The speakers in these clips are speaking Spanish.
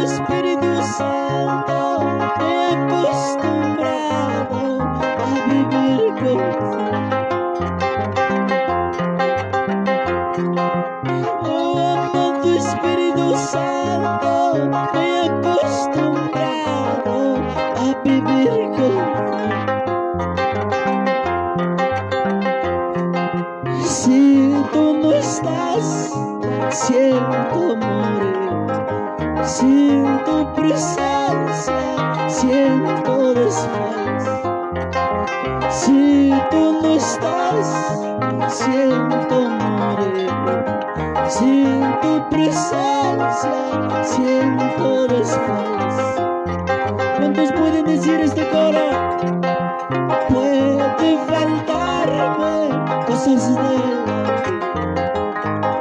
Espíritu Santo, me he acostumbrado a vivir contigo. Oh, amado Espíritu Santo, me he acostumbrado a vivir contigo. Si tú no estás, siento morir. Sin tu presencia, siento desfallecer. Si tú no estás, siento morir. Sin tu presencia, siento desfallecer. ¿Cuántos pueden decir este coro? Puede faltarme cosas de la vida,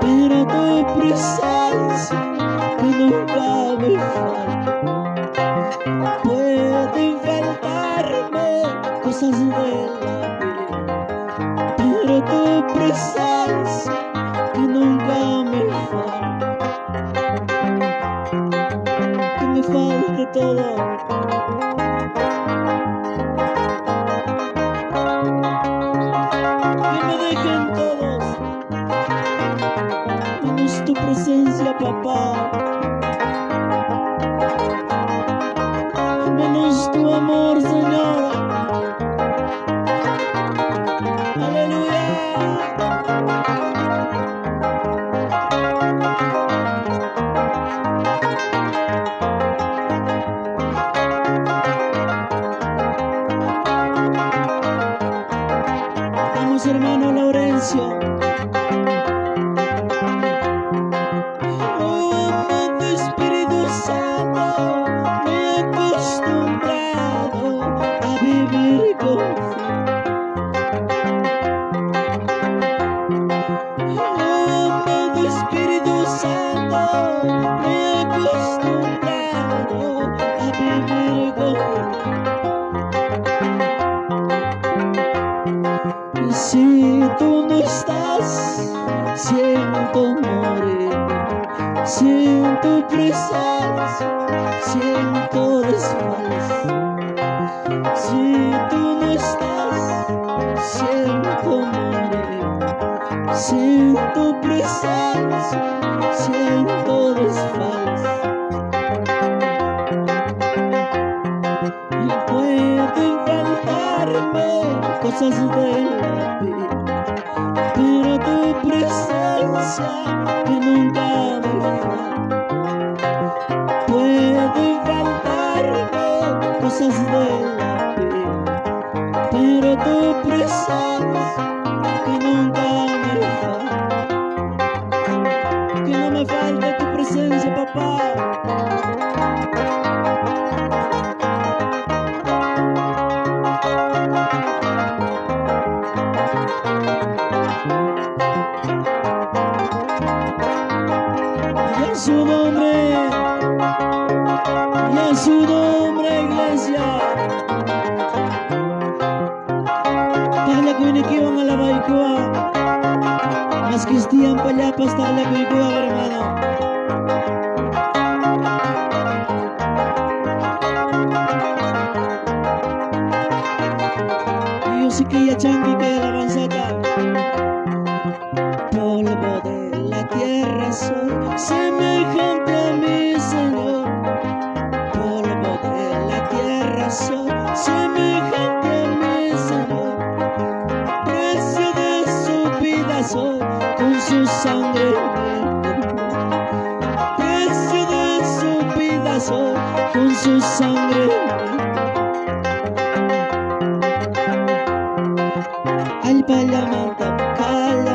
pero tu presencia que nunca me falta. Pueden faltarme cosas de la vida, pero tu presencia que nunca me falta. Que me falte todo. Que me dejen todos, menos tu presencia, papá. Menos tu amor, Señor. Aleluya. Vamos, hermano Laurencio. Oh, amado Espíritu Santo, me he acostumbrado a vivir contigo. Oh, amado Espíritu Santo, me he acostumbrado a vivir contigo. Y si tú no estás, siento morir. Sin tu presencia, siento desfallecer. Si tú no estás, siento morir. Sin tu presencia, siento desfallecer. Y pueden faltarme cosas de la vida, pero tu presencia que nunca me falta. Pueden faltarme cosas de la vida, pero tu presencia que nunca me falta. Que no me falte tu presencia, papá. En su nombre, iglesia. Tala ko inikiwang alabay ko. Mas Cristian palapas tala ko ikaw, hermano. Yo sí que ya chanqui que alabanzata. Polvo de la tierra soy, semejante a mi Señor. Polvo de la tierra soy, semejante a mi Señor. Precio de su vida soy, con su sangre me compró. Precio de su vida soy, con su sangre me compró.